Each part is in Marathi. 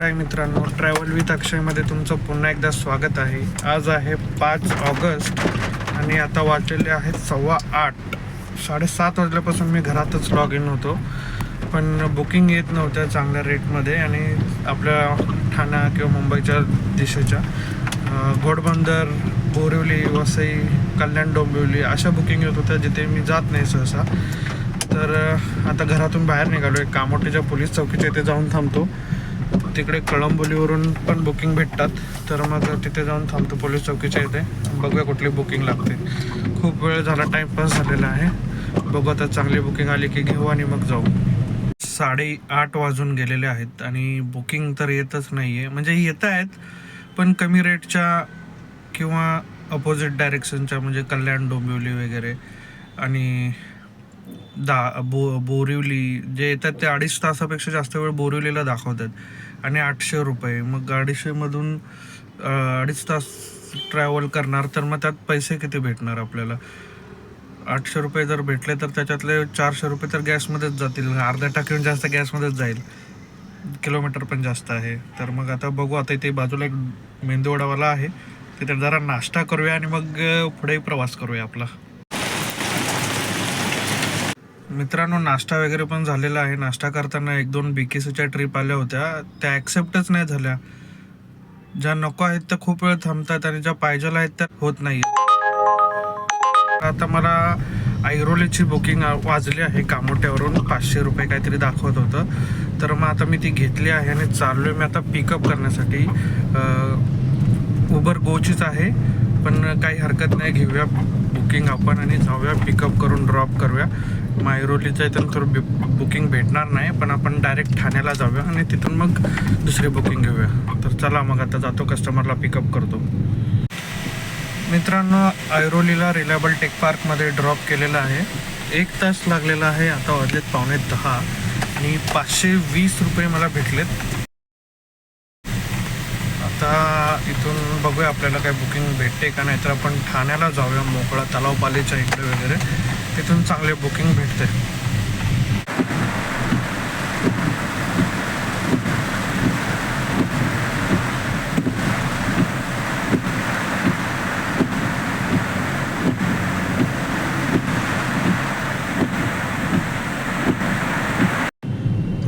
हाय मित्रांनो, ट्रॅव्हल विथ अक्षयमध्ये तुमचं पुन्हा एकदा स्वागत आहे. आज आहे 5 ऑगस्ट आणि आता वाजलेले आहेत 7:15. 7:30 वाजल्यापासून मी घरातच लॉग इन होतो, पण बुकिंग येत नव्हत्या चांगल्या रेटमध्ये. आणि आपल्या ठाणा किंवा मुंबईच्या दिशेच्या घोडबंदर, बोरिवली, वसई, कल्याण, डोंबिवली अशा बुकिंग येत होत्या जिथे मी जात नाही सहसा. तर आता घरातून बाहेर निघालो आहे. कामोठीच्या पोलीस चौकीच्या इथे जाऊन थांबतो. तिकडे कळंबोलीवरून पण बुकिंग भेटतात, तर मग तिथे जाऊन थांबतो पोलीस चौकीच्या इथे. बघूया कुठली बुकिंग लागते. खूप वेळ झाला, टाईमपास झालेला आहे. बघू आता चांगली बुकिंग आली की घेऊ आणि मग जाऊ. 8:30 वाजून गेलेले आहेत आणि बुकिंग तर येतच नाही आहे. म्हणजे येत आहेत पण कमी रेटच्या किंवा अपोजिट डायरेक्शनच्या, म्हणजे कल्याण, डोंबिवली वगैरे. आणि बोरिवली जे येतात ते 2.5 तासापेक्षा जास्त वेळ बोरिवलीला दाखवतात आणि 800 रुपये. मग 250मधून 2.5 तास ट्रॅव्हल करणार तर मग त्यात पैसे किती भेटणार आपल्याला? 800 रुपये जर भेटले तर त्याच्यातले 400 रुपये तर गॅसमध्येच जातील. अर्ध्या टाकीहून जास्त गॅसमध्येच जाईल. किलोमीटर पण जास्त आहे. तर मग आता बघू. आता इथे बाजूला एक मेंदूवडावाला आहे, तिथे जरा नाश्ता करूया आणि मग पुढे प्रवास करूया आपला. मित्रांनो, नाश्ता वगैरे पण झालेला आहे. नाश्ता करताना 1-2 BKCच्या ट्रिप आल्या होत्या, त्या ॲक्सेप्टच नाही झाल्या. ज्या नको आहेत त्या खूप वेळ थांबतात आणि ज्या पाहिजेल आहेत त्या होत नाही. आता मला ऐरोलीची बुकिंग वाजली आहे. कामोठ्यावरून 500 रुपये काहीतरी दाखवत होतं. तर मग आता मी ती घेतली आहे आणि चाललो आहे मी आता पिकअप करण्यासाठी. उबर गोचीच आहे, पण काही हरकत नाही, घेऊया बुकिंग आपण आणि जाऊया, पिकअप करून ड्रॉप करूया. ऐरोलीच्या इथून थोडं बुकिंग भेटणार नाही, पण आपण डायरेक्ट ठाण्याला जाऊया आणि तिथून मग दुसरी बुकिंग घेऊया. तर चला मग आता जातो, कस्टमरला पिकअप करतो. मित्रांनो, ऐरोलीला रिलायबल टेक पार्कमध्ये ड्रॉप केलेलं आहे. 1 तास लागलेला आहे. आता वाजलेत 9:45 आणि 520 रुपये मला भेटलेत. आता इथून बघूया आपल्याला काय बुकिंग भेटते का. नाही तर आपण ठाण्याला जाऊया, मोकळा तलावपालीच्या इकडे वगैरे, तिथून चांगले बुकिंग भेटते.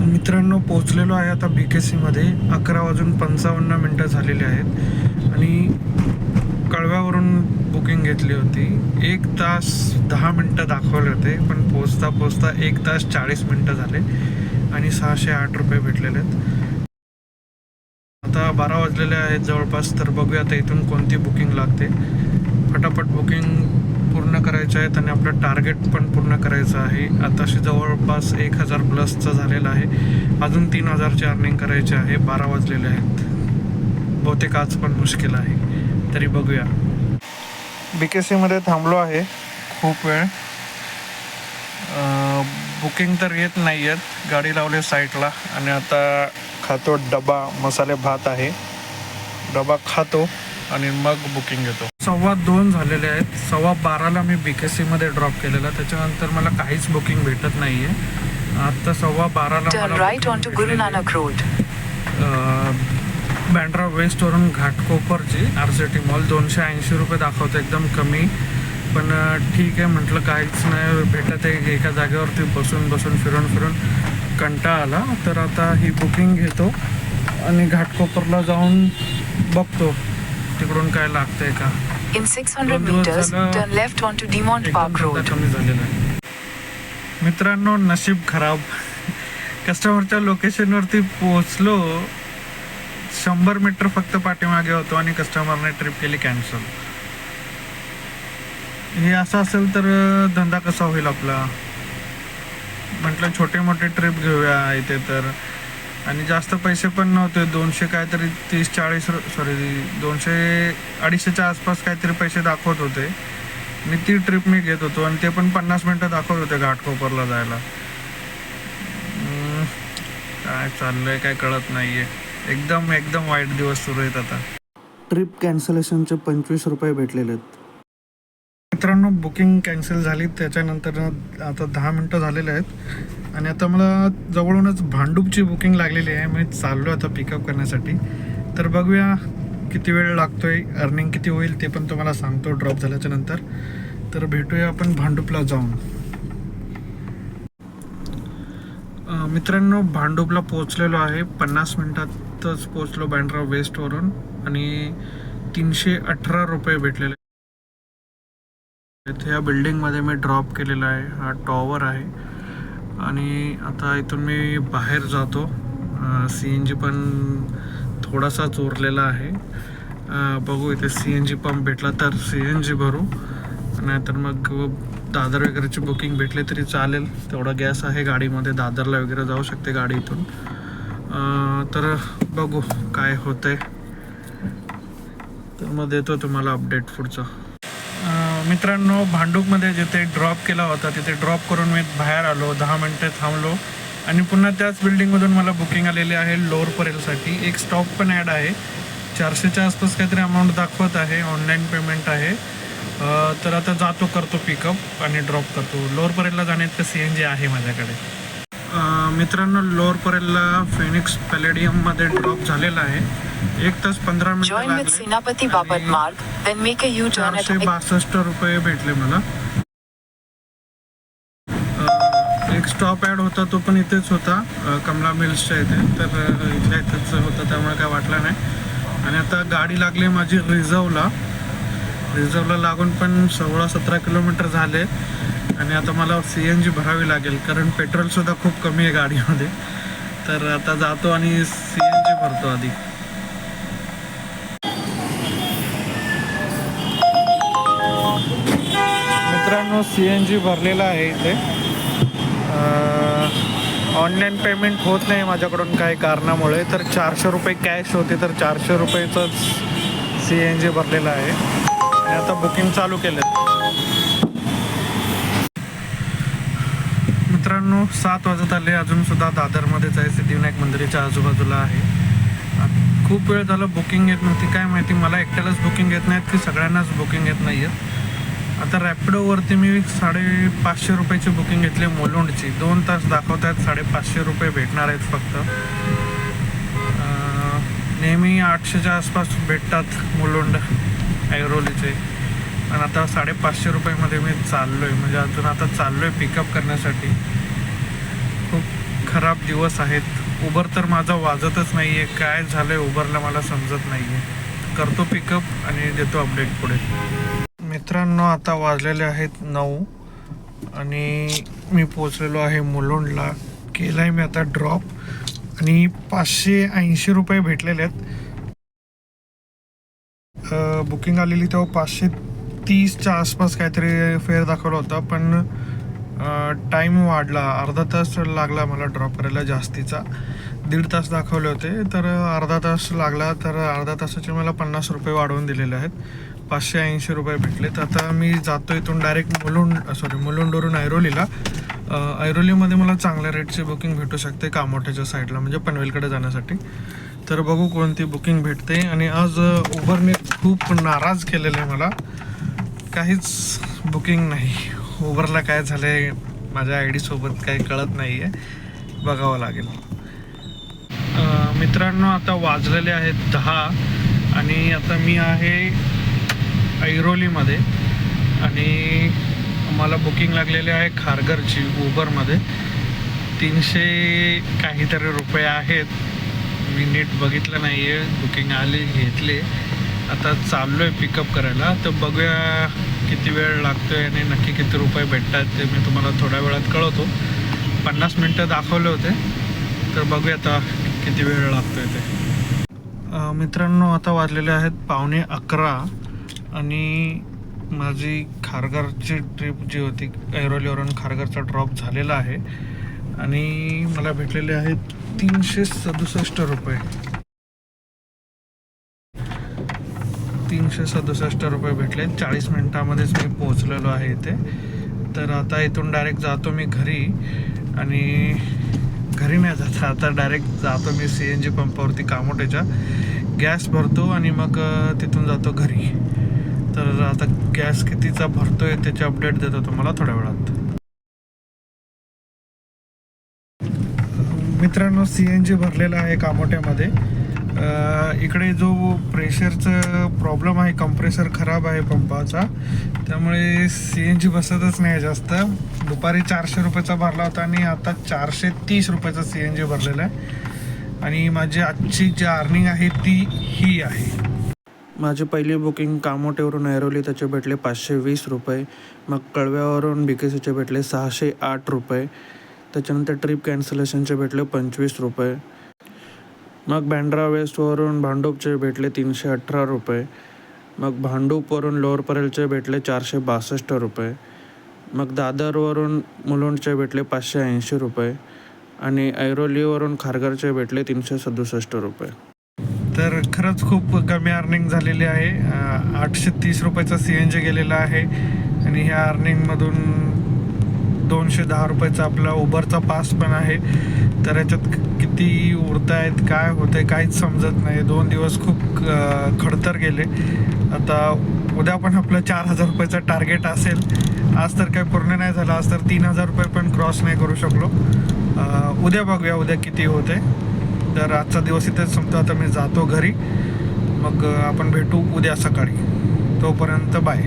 मित्रांनो, पोचलेलो आहे आता BKCमध्ये. 11:55 झालेले आहेत आणि कळव्यावरून बुकिंग घेतली होती. 1 तास 10 मिनटं दाखवले होते, पण पोचता पोचता 1 तास 40 मिनटं झाले आणि 608 रुपये भेटलेले आहेत. आता 12 वाजलेले आहेत जवळपास. तर बघूया आता इथून कोणती बुकिंग लागते. फटाफट बुकिंग पूर्ण करायचं आहे आणि आपलं टार्गेट पण पूर्ण करायचं आहे. आताशी जवळपास 1000 प्लसचं झालेलं आहे. अजून 3000ची अर्निंग करायची आहे. 12 वाजलेले आहेत. बहुतेक आज पण मुश्किल आहे, तरी बघूया. BKCमध्ये थांबलो आहे खूप वेळ. बुकिंग तर येत नाही आहेत. गाडी लावली साईडला आणि आता खातो डबा. मसाले भात आहे, डबा खातो आणि मग बुकिंग घेतो. 2:15 झालेले आहेत. 12:15ला मी BKCमध्ये ड्रॉप केलेला. त्याच्यानंतर मला काहीच बुकिंग भेटत नाही आहे. आता 12:15ला बँड्रा वेस्टवरून घाटकोपरची RCT मॉल 280 रुपये दाखवतं, एकदम कमी. पण ठीक आहे म्हटलं, काहीच नाही भेटत आहे. एका जागेवरती बसून फिरून कंटाळा आला. तर आता ही बुकिंग घेतो आणि घाटकोपरला जाऊन बघतो तिकडून काय लागतंय का. In 600 meters, turn left onto Demont Park Road. कमी झालेलं आहे. मित्रांनो, नशीब खराब. कस्टमरच्या लोकेशनवरती पोचलो, 100 मीटर फक्त पाठीमागे होतो आणि कस्टमरने ट्रिप केली कॅन्सल. हे असं असेल तर धंदा कसा होईल आपला. म्हटलं छोटे मोठे ट्रिप घेऊया इथे तर. आणि जास्त पैसे पण नव्हते, 200 काहीतरी 250च्या आसपास काहीतरी पैसे दाखवत होते. आणि ती ट्रिप मी घेत होतो आणि ते पण 50 मिनटं दाखवत होते घाटकोपरला जायला. काय चाललंय काय कळत नाहीये. एकदम वाईट दिवस सुरू आहेत आता. ट्रिप कॅन्सलेशनचे 25 रुपये भेटलेले आहेत. मित्रांनो बुकिंग कॅन्सल झाली त्याच्यानंतर आता 10 मिनटं झालेले आहेत आणि आता मला जवळूनच भांडूपची बुकिंग लागलेली आहे. मी चाललो आता पिकअप करण्यासाठी. तर बघूया किती वेळ लागतोय, अर्निंग किती होईल ते पण तुम्हाला सांगतो ड्रॉप झाल्याच्या नंतर. तर भेटूया आपण भांडूपला जाऊन. मित्रांनो भांडूपला पोहोचलेलो आहे. 50 मिनिटातच पोहोचलो बँड्रा वेस्टवरून आणि 318 रुपये भेटलेले. इथे या बिल्डिंगमध्ये मी ड्रॉप केलेला आहे. हा टॉवर आहे आणि आता इथून मी बाहेर जातो. CNG पण थोडासाच उरलेला आहे. बघू इथे CNG पंप भेटला तर CNG भरू, नाहीतर मग दादर वगैरेची बुकिंग भेटली तरी चालेल. तेवढा गॅस आहे गाडीमध्ये, दादरला वगैरे जाऊ शकते गाडी इथून. तर बघू काय होतंय. तर मग देतो तुम्हाला अपडेट पुढचा. मित्रांनो भांडूपमध्ये जिथे ड्रॉप केला होता तिथे ड्रॉप करून मी बाहेर आलो. 10 मिनटं थांबलो आणि पुन्हा त्याच बिल्डिंगमधून मला बुकिंग आलेली आहे लोअर परेलसाठी. एक स्टॉप पण ॲड आहे. 400च्या आसपास काहीतरी अमाऊंट दाखवत आहे. ऑनलाईन पेमेंट आहे. तर आता जातो, करतो पिकअप आणि ड्रॉप करतो. लोअर परेलला जाण्यात CNG आहे माझ्याकडे. मित्रांनो लोअर परेलला फिनिक्स पॅलेडियममध्ये ड्रॉप झालेला आहे. 1 तास 15 मिनिटं Join with Senapati Bapat Marg, then make a U-turn at 462 रुपये भेटले मला. एक स्टॉप ॲड होता तो पण इथेच होता, कमला मिल्सच्या इथे. तर इथल्या इथेच होता त्यामुळे काय वाटलं नाही. आणि आता गाडी लागली माझी रिझर्वला लागून पण 16-17 किलोमीटर झाले आणि आता मला CNG भरावी लागेल कारण पेट्रोलसुद्धा खूप कमी आहे गाडीमध्ये. तर आता जातो आणि CNG भरतो आधी. मित्रांनो CNG भरलेला आहे इथे. ऑनलाईन पेमेंट होत नाही माझ्याकडून काही कारणामुळे. तर 400 रुपये कॅश होते, तर 400 रुपयेचंच CNG भरलेलं आहे आणि आता बुकिंग चालू केलं. मित्रांनो 7 वाजत आले, अजूनसुद्धा दादरमध्येच आहे. सिद्धिविनायक मंदिराच्या आजूबाजूला आहे. खूप वेळ झालं बुकिंग येत नव्हती. काय माहिती मला एकट्यालाच बुकिंग येत नाहीत की सगळ्यांनाच बुकिंग येत नाही आहे. आता रॅपिडोवरती मी 550 रुपयाची बुकिंग घेतली मुलुंडची. 2 तास दाखवत आहेत, 550 रुपये भेटणार आहेत फक्त. नेहमी 800च्या आसपास भेटतात मुलुंड ऐरोलीचे. आणि आता 550 रुपयामध्ये मी चाललो आहे, म्हणजे अजून आता चाललो आहे पिकअप करण्यासाठी. खूप खराब दिवस आहेत. उबर तर माझा वाजतच नाही आहे. काय झालं आहे उबरला मला समजत नाही आहे. करतो पिकअप आणि देतो अपडेट पुढे. मित्रांनो आता वाजलेले आहेत 9 आणि मी पोचलेलो आहे मुलुंडला. केला आहे मी आता ड्रॉप आणि 580 रुपये भेटलेले आहेत. बुकिंग आलेली तेव्हा 530च्या आसपास काहीतरी फेअर दाखवला होता, पण टाईम वाढला. अर्धा तास लागला मला ड्रॉप करायला जास्तीचा. 1.5 तास दाखवले होते, तर अर्धा तास लागला. तर अर्धा तासाचे मला 50 रुपये वाढवून दिलेले आहेत. 580 रुपये भेटलेत. आता मी जातो इथून डायरेक्ट मुलुंडवरून ऐरोलीला. ऐरोलीमध्ये मला चांगल्या रेटची बुकिंग भेटू शकते कामोठ्याच्या साईडला, म्हणजे पनवेलकडे जाण्यासाठी. तर बघू कोणती बुकिंग भेटते. आणि आज उबरने खूप नाराज केलेलं आहे मला. काहीच बुकिंग नाही. उबरला काय झालं आहे माझ्या ID सोबत काही कळत नाही आहे, बघावं लागेल. मित्रांनो आता वाजलेले आहेत 10 आणि आता मी आहे ऐरोलीमध्ये आणि मला बुकिंग लागलेली आहे खारघरची उबरमध्ये. 300 काहीतरी रुपये आहेत. मी नीट बघितलं नाही आहे. बुकिंग आली, घेतले. आता चाललो आहे पिकअप करायला. तर बघूया किती वेळ लागतो आहे आणि नक्की किती रुपये भेटतात ते मी तुम्हाला थोड्या वेळात कळवतो. 50 मिनटं दाखवले होते, तर बघूया आता किती वेळ लागतो आहे ते. मित्रांनो आता वाजलेले आहेत 11:15 आणि माझी खारघरची ट्रिप जी होती ऐरोलीवरून खारघरचा ड्रॉप झालेला आहे आणि मला भेटलेले आहेत 367 रुपये. 367 रुपये भेटले. 40 मिनटामध्येच मी पोहोचलेलो आहे इथे. तर आता इथून डायरेक्ट जातो मी घरी. आणि घरी नाही जाता, आता डायरेक्ट जातो मी CNG पंपावरती कामोठ्याच्या. गॅस भरतो आणि मग तिथून जातो घरी. तर आता गॅस कितीचा भरतोय त्याचे अपडेट देतो तुम्हाला थोड्या वेळात. मित्रांनो, CNG भरलेला आहे कामोठ्यामध्ये. इकडे जो प्रेशरचं प्रॉब्लेम आहे, कंप्रेसर खराब आहे पंपाचा, त्यामुळे CNG बसतच नाही जास्त. दुपारी 400 रुपयाचा भरला होता आणि आता 430 रुपयाचा CNG भरलेला आहे. आणि माझी आजची जी अर्निंग आहे ती ही आहे. माझी पहिली बुकिंग कामोठ्यावरून ऐरोली त्याचे भेटले 520 रुपये. मग कळव्यावरून BKCचे भेटले 608 रुपये. त्याच्यानंतर ट्रिप कॅन्सलेशनचे भेटले 25 रुपये. मग बँड्रा वेस्टवरून भांडूपचे भेटले 318 रुपये. मग भांडूपवरून लोअर परेलचे भेटले 462 रुपये. मग दादरवरून मुलुंडचे भेटले 580 रुपये. आणि ऐरोलीवरून खारघरचे भेटले 367 रुपये. तर खरंच खूप कमी अर्निंग झालेली आहे. 830 रुपयाचा CNG गेलेला आहे. आणि ह्या अर्निंगमधून 210 रुपयाचा आपला उबरचा पास पण आहे. तर याच्यात किती उरत आहेत, काय होतं काहीच समजत नाही. 2 दिवस खूप खडतर गेले. आता उद्या पण आपलं 4000 रुपयाचं टार्गेट असेल. आज तर काही पूर्ण नाही झालं. आज तर 3000 रुपये पण क्रॉस नाही करू शकलो. उद्या बघूया उद्या किती होते. तर आजचा दिवस इथेच संपतो. आता मी जातो घरी. मग आपण भेटू उद्या सकाळी. तोपर्यंत बाय.